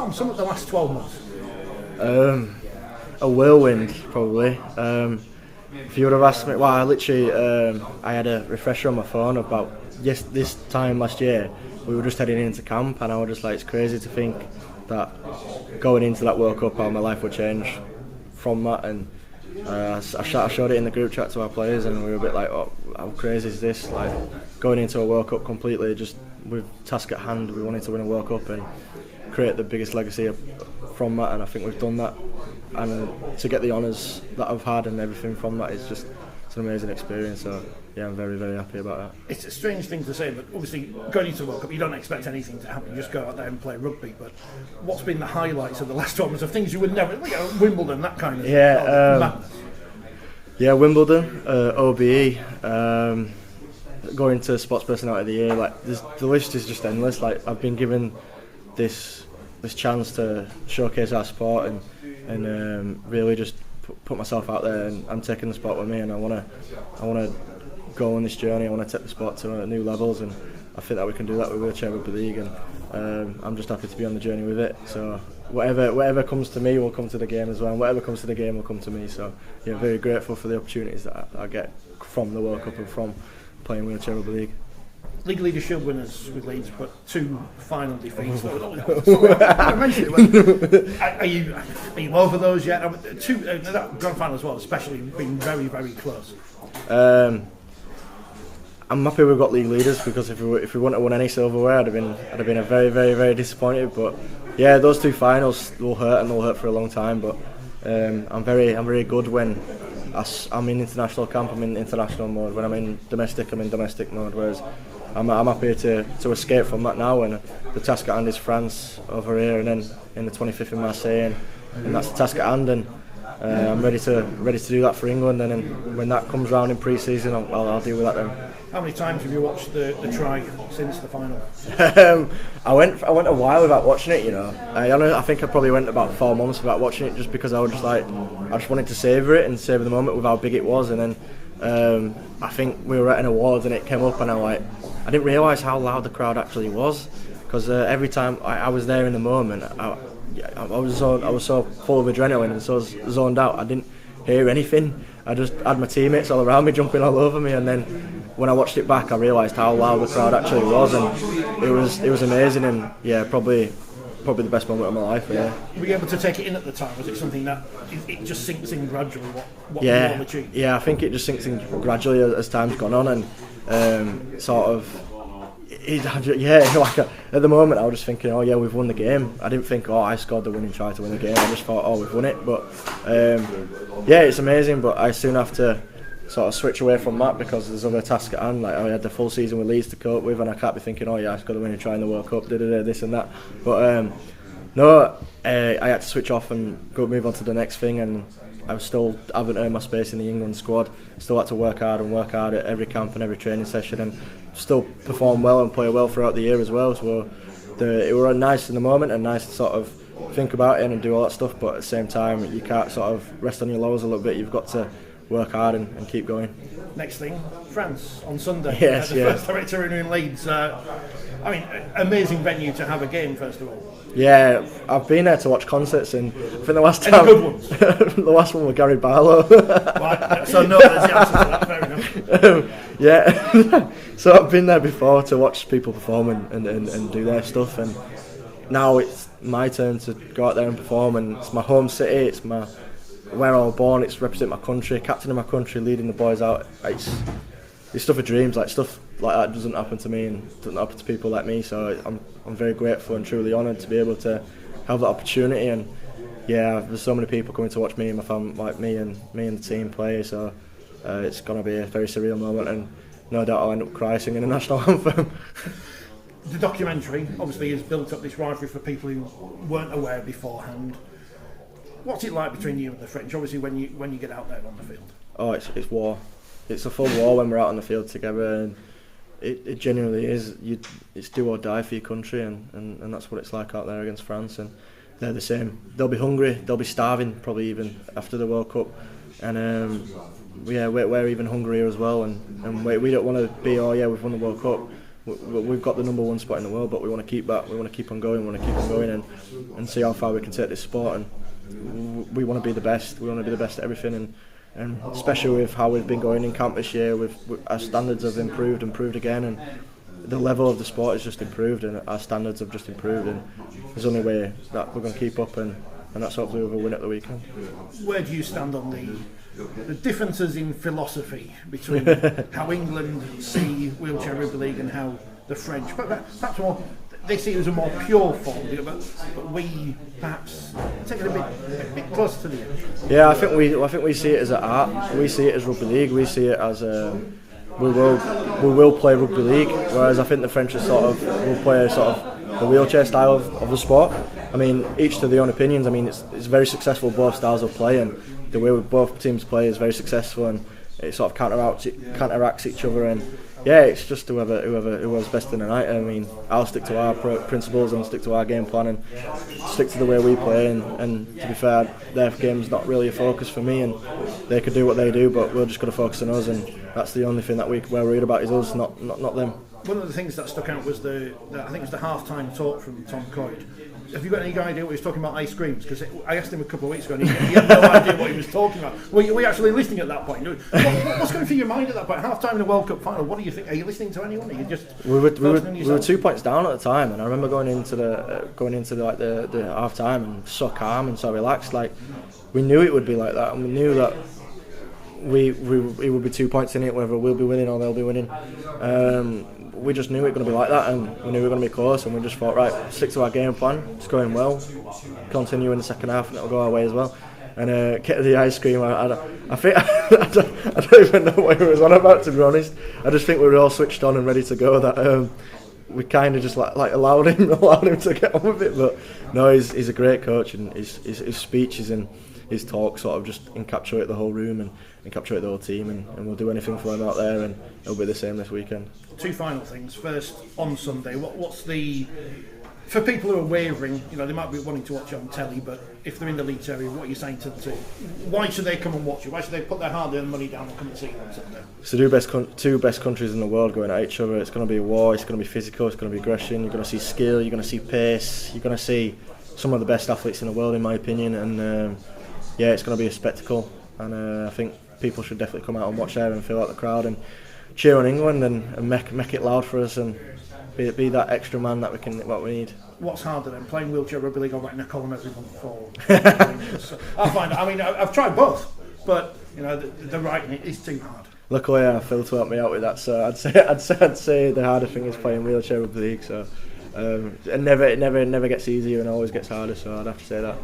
Tom, some of the last 12 months? A whirlwind, probably. If you would have asked me, well, I had a refresher on my phone about this time last year. We were just heading into camp, and I was just like, it's crazy to think that going into that World Cup, how my life would change from that. And I showed it in the group chat to our players, and we were a bit like, oh, how crazy is this? Like going into a World Cup completely just with task at hand. We wanted to win a World Cup and create the biggest legacy from that, and I think we've done that. And to get the honours that I've had and everything from that is just it's an amazing experience. So yeah, I'm very, very happy about that. It's a strange thing to say, but obviously going into the World Cup, you don't expect anything to happen. You just go out there and play rugby. But what's been the highlights of the last 12 months of things you would never, Wimbledon, that kind of thing? Yeah, Wimbledon, OBE, going to Sports Personality of the Year. Like the list is just endless. Like I've been given this chance to showcase our sport and really just put myself out there, and I'm taking the sport with me, and I want to go on this journey. I want to take the sport to new levels, and I think that we can do that with Wheelchair Rugby League, and I'm just happy to be on the journey with it. So whatever comes to me will come to the game as well, and whatever comes to the game will come to me. So yeah, very grateful for the opportunities that I get from the World Cup and from playing Wheelchair Rugby League. League Leaders Shield winners with Leeds, but 2 final defeats. I mentioned it. Are you over those yet? That grand final as well, especially being very, very close. I'm happy we've got League Leaders, because if we wouldn't have won any silverware, I'd have been a very, very, very disappointed. But yeah, those 2 finals will hurt, and they'll hurt for a long time. But I'm very good when I'm in international camp. I'm in international mode. When I'm in domestic, I'm in domestic mode. Whereas I'm happy to escape from that now, and the task at hand is France over here, and then in the 25th in Marseille, and that's the task at hand, and I'm ready to do that for England, and then when that comes round in pre-season, I'll deal with that then. How many times have you watched the try since the final? I went a while without watching it, you know. I think I probably went about 4 months without watching it, just because I was just like, I just wanted to savour it and savour the moment with how big it was, and then I think we were at an awards and it came up, and I didn't realise how loud the crowd actually was, because every time I was there in the moment, I was so full of adrenaline and so zoned out. I didn't hear anything. I just had my teammates all around me jumping all over me, and then when I watched it back, I realised how loud the crowd actually was, and it was amazing, and yeah, probably the best moment of my life. Yeah. Were you able to take it in at the time? Was it something that it just sinks in gradually? What you all achieved? Yeah, I think it just sinks in gradually as time's gone on, and sort of. Like at the moment I was just thinking, oh yeah, we've won the game. I didn't think, oh, I scored the winning try to win the game. I just thought, oh, we've won it. But yeah, it's amazing, but I soon have to sort of switch away from that, because there's other tasks at hand. Like I had the full season with Leeds to cope with, and I can't be thinking, oh yeah, I scored the winning try in the World Cup, this and that. But no, I had to switch off and move on to the next thing, and I still haven't earned my space in the England squad. Still had to work hard at every camp and every training session, and still perform well and play well throughout the year as well. So it were nice in the moment, and nice to sort of think about it and do all that stuff, but at the same time you can't sort of rest on your laurels a little bit. You've got to work hard and keep going. Next thing, France on Sunday. Yes, First director in Leeds. Amazing venue to have a game, first of all. Yeah, I've been there to watch concerts, and I think the last time. Any good ones? The last one was Gary Barlow. Right, so no, there's the answer to that. Fair enough. Yeah, so I've been there before to watch people perform and do their stuff, and now it's my turn to go out there and perform, and it's my home city, it's where I was born, it's represent my country, captain of my country, leading the boys out. It's stuff of dreams, like stuff like that doesn't happen to me and doesn't happen to people like me, so I'm very grateful and truly honoured to be able to have that opportunity. And yeah, there's so many people coming to watch me and my family, like me and the team play, so it's going to be a very surreal moment, and no doubt I'll end up crying singing the national anthem. The documentary obviously has built up this rivalry for people who weren't aware beforehand. What's it like between you and the French, obviously when you get out there on the field? Oh, it's war. It's a full war when we're out on the field together, and it genuinely is. It's do or die for your country, and that's what it's like out there against France. And they're the same. They'll be hungry. They'll be starving, probably even after the World Cup. And yeah, we're even hungrier as well. And we don't want to be, oh yeah, we've won the World Cup. we've got the #1 spot in the world, but we want to keep that. We want to keep on going. We want to keep on going and see how far we can take this sport. And we want to be the best. We want to be the best at everything. And especially with how we've been going in camp this year, our standards have improved again, and the level of the sport has just improved, and our standards have just improved. And there's only way that we're going to keep up, and that's hopefully with a win at the weekend. Where do you stand on the differences in philosophy between how England see wheelchair rugby league and how the French, but perhaps more, they see it as a more pure form, but we perhaps take it a bit closer to the edge. Yeah, I think we see it as an art. We see it as rugby league. We see it as we will play rugby league, whereas I think the French will play sort of the wheelchair style of the sport. I mean, each to their own opinions. I mean, it's very successful, both styles of play, and the way both teams play is very successful, and it sort of counteracts each other. And yeah, it's just whoever's best in the night. I mean, I'll stick to our principles and stick to our game plan and stick to the way we play. And to be fair, their game's not really a focus for me, and they could do what they do, but we're just going to focus on us, and that's the only thing that we're worried about is us, not them. One of the things that stuck out was I think it was the half-time talk from Tom Coyd. Have you got any idea what he was talking about ice creams? Because I asked him a couple of weeks ago and he had no idea what he was talking about. Were you actually listening at that point? What's going through your mind at that point? Half-time in a World Cup final, what do you think? Are you listening to anyone? Are you just we were 2 points down at the time, and I remember going into the half-time and so calm and so relaxed. Like, we knew it would be like that, and we knew that it would be 2 points in it, whether we'll be winning or they'll be winning. We just knew it was going to be like that, and we knew we were going to be close, and we just thought, right, stick to our game plan. It's going well. Continue in the second half, and it'll go our way as well. And get to the ice cream. I think I don't even know what he was on about, to be honest. I just think we were all switched on and ready to go. That we kind of just like allowed him to get on with it. But no, he's a great coach, and his speeches and his talk sort of just encapsulate the whole room and encapsulate the whole team, and we'll do anything for him out there, and it'll be the same this weekend. Two final things. First, on Sunday, what's the, for people who are wavering, they might be wanting to watch it on telly, but if they're in the Leeds area, what are you saying to them? Why should they come and watch it? Why should they put their hard-earned money down and come and see it on Sunday? It's the two best countries in the world going at each other. It's going to be a war. It's going to be physical. It's going to be aggression. You're going to see skill. You're going to see pace. You're going to see some of the best athletes in the world, in my opinion. And yeah, it's going to be a spectacle. And I think people should definitely come out and watch there and feel out the crowd and cheer on England and make it loud for us and be that extra man that we need. What's harder then, playing wheelchair rugby league or writing a column every month for? I find it. I mean, I've tried both, but the writing is too hard. Luckily, I have Phil to help me out with that, so I'd say the harder thing is playing wheelchair rugby league. So it never gets easier and always gets harder. So I'd have to say that.